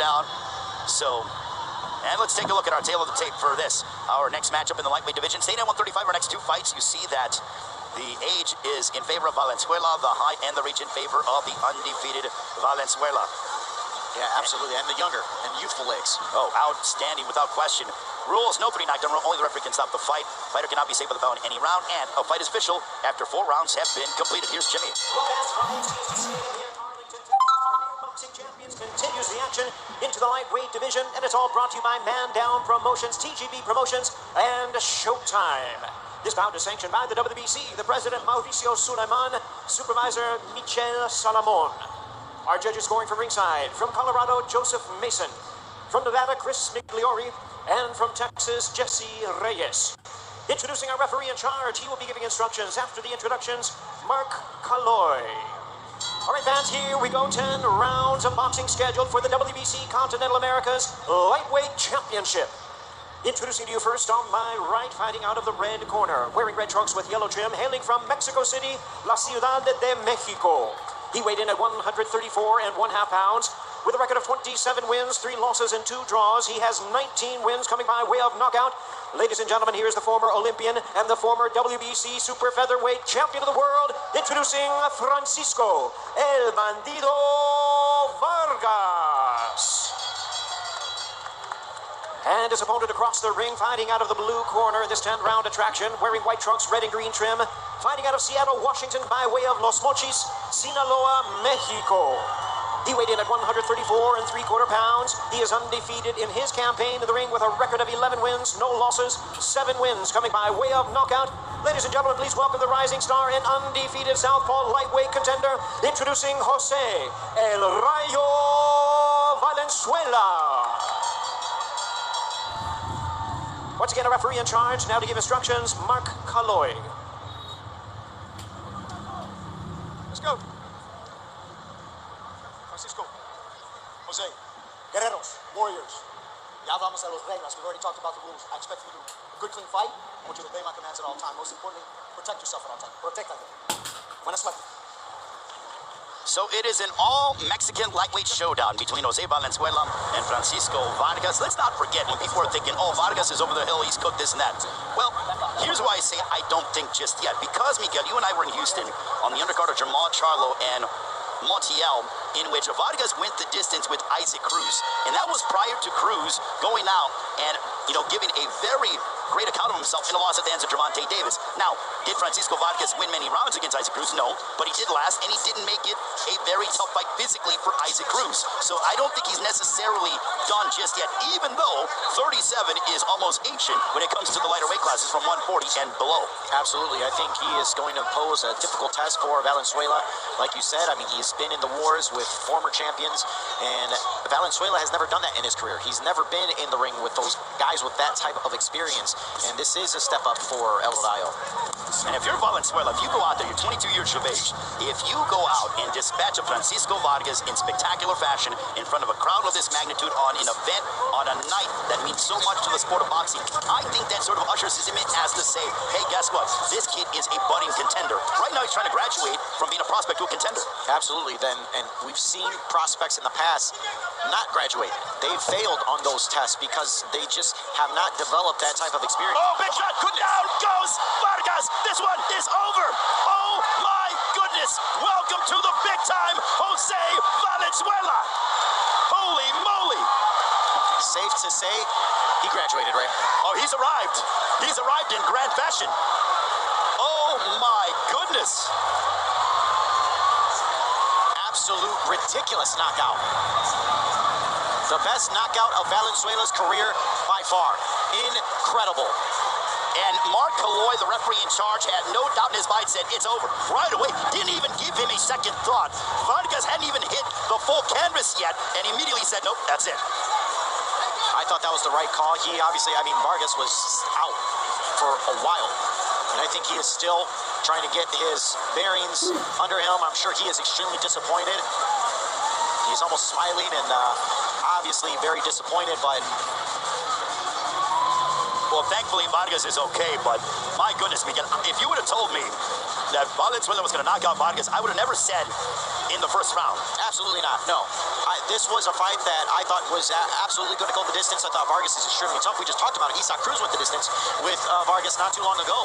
showdown. So, and let's take a look at our tail of the tape for this. Our next matchup in the lightweight division. Staying at 135, our next two fights, you see that the age is in favor of Valenzuela, the height and the reach in favor of the undefeated Valenzuela. Yeah, absolutely, and the younger and youthful legs. Oh, outstanding, without question. Rules, no 3 knockdown rule, only the referee can stop the fight. Fighter cannot be saved by the bell in any round, and a fight is official after 4 rounds have been completed. Here's Jimmy. Boxing Champions continues the action into the lightweight division, and it's all brought to you by Man Down Promotions, TGB Promotions, and Showtime. This bout is sanctioned by the WBC, the president Mauricio Suleiman, supervisor Michel Salamon. Our judges scoring from ringside, from Colorado, Joseph Mason, from Nevada, Chris Migliori, and from Texas, Jesse Reyes. Introducing our referee in charge, he will be giving instructions after the introductions, Mark Kaloy. All right, fans, here we go. 10 rounds of boxing scheduled for the WBC Continental Americas Lightweight Championship. Introducing to you first on my right, fighting out of the red corner, wearing red trunks with yellow trim, hailing from Mexico City, La Ciudad de Mexico. He weighed in at 134.5 pounds. With a record of 27 wins, 3 losses, and 2 draws, he has 19 wins coming by way of knockout. Ladies and gentlemen, here's the former Olympian and the former WBC super featherweight champion of the world, introducing Francisco El Bandido Vargas. And his opponent across the ring, fighting out of the blue corner, this 10-round attraction, wearing white trunks, red and green trim, fighting out of Seattle, Washington, by way of Los Mochis, Sinaloa, Mexico. He weighed in at 134.75 pounds. He is undefeated in his campaign in the ring with a record of 11 wins, no losses, 7 wins coming by way of knockout. Ladies and gentlemen, please welcome the rising star and undefeated southpaw lightweight contender, introducing Jose El Rayo Valenzuela. Once again, a referee in charge. Now to give instructions, Mark Kaloy. Let's go. Francisco, Jose, guerreros, warriors. Ya hablamos de las reglas. We've already talked about the rules. I expect you to do a good, clean fight. I want you to obey my commands at all times. Most importantly, protect yourself at all times. Protectate. Buena suerte. So it is an all-Mexican lightweight showdown between Jose Valenzuela and Francisco Vargas. Let's not forget, when people are thinking, oh, Vargas is over the hill, he's cooked this and that. Well, here's why I say I don't think just yet. Because, Miguel, you and I were in Houston on the undercard of Jamal Charlo and Montiel, in which Vargas went the distance with Isaac Cruz. And that was prior to Cruz going out and, giving a very great account of himself in a loss at the hands of Gervonta Davis. Now, did Francisco Vargas win many rounds against Isaac Cruz? No, but he did last, and he didn't make it a very tough fight physically for Isaac Cruz. So I don't think he's necessarily done just yet, even though 37 is almost ancient when it comes to the lighter weight classes from 140 and below. Absolutely. I think he is going to pose a difficult test for Valenzuela. Like you said, I mean, he's been in the wars with former champions, and Valenzuela has never done that in his career. He's never been in the ring with those guys with that type of experience, and this is a step up for El Rayo. And if you're Valenzuela, if you go out there, you're 22 years of age, if you go out and dispatch a Francisco Vargas in spectacular fashion in front of a crowd of this magnitude on an event, on a night that means so much to the sport of boxing, I think that sort of ushers him in as to say, hey, guess what? This kid is a budding contender. Right now, he's trying to graduate from being a prospect to a contender. Absolutely. And we've seen prospects in the past not graduate. They've failed on those tests because they just have not developed that type of experience. Oh, big shot! Down goes Vargas! This one is over! Oh my goodness! Welcome to the big time, Jose Valenzuela! Holy moly! Safe to say, he graduated, right? Oh, he's arrived. He's arrived in grand fashion. Oh my goodness! Absolute ridiculous knockout. The best knockout of Valenzuela's career by far. Incredible. And Mark Kaloy, the referee in charge, had no doubt in his mind, said it's over. Right away, didn't even give him a second thought. Vargas hadn't even hit the full canvas yet, and immediately said, nope, that's it. I thought that was the right call. He obviously, Vargas was out for a while. And I think he is still trying to get his bearings under him. I'm sure he is extremely disappointed. He's almost smiling and obviously very disappointed, but... Well, thankfully, Vargas is okay, but my goodness, Miguel, if you would have told me that Valenzuela was going to knock out Vargas, I would have never said in the first round. Absolutely not. No. This was a fight that I thought was absolutely going to go the distance. I thought Vargas is extremely tough. We just talked about it. Isaac Cruz went the distance with Vargas not too long ago.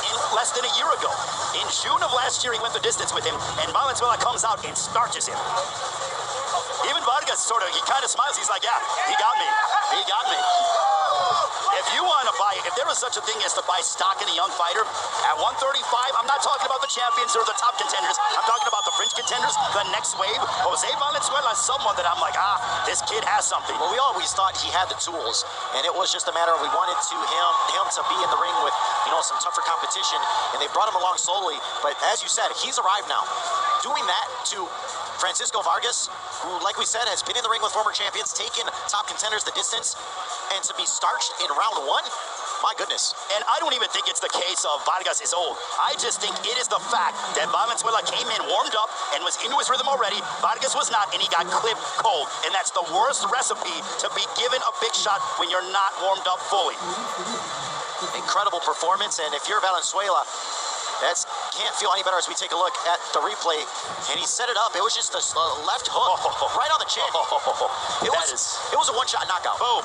In less than a year ago, in June of last year, he went the distance with him, and Valenzuela comes out and starches him. Even Vargas he kind of smiles. He's like, yeah, he got me. He got me. If you want to buy, if there was such a thing as to buy stock in a young fighter at 135, I'm not talking about the champions or the top contenders. I'm talking about the fringe contenders, the next wave. Jose Valenzuela is someone that I'm like, this kid has something. Well, we always thought he had the tools, and it was just a matter of we wanted him to be in the ring with, some tougher competition, and they brought him along slowly. But as you said, he's arrived now. Doing that to Francisco Vargas, who, like we said, has been in the ring with former champions, taken top contenders the distance, and to be starched in round 1, my goodness. And I don't even think it's the case of Vargas is old. I just think it is the fact that Valenzuela came in, warmed up, and was into his rhythm already. Vargas was not, and he got clipped cold. And that's the worst recipe to be given a big shot when you're not warmed up fully. Incredible performance, and if you're Valenzuela, can't feel any better as we take a look at the replay. And he set it up. It was just a left hook right on the chin. It was a one-shot knockout. Boom.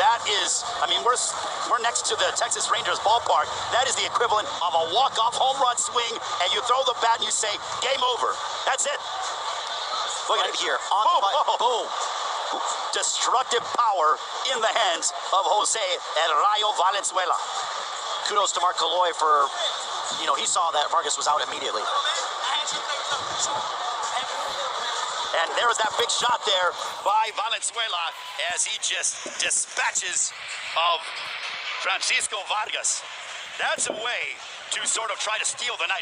That is, we're next to the Texas Rangers ballpark. That is the equivalent of a walk-off home run swing, and you throw the bat and you say, game over. That's it. Look at it here. On the button. Boom. Destructive power in the hands of Jose El Rayo Valenzuela. Kudos to Mark Kalloy for, he saw that Vargas was out immediately. And there's that big shot there by Valenzuela as he just dispatches of Francisco Vargas. That's a way to sort of try to steal the night.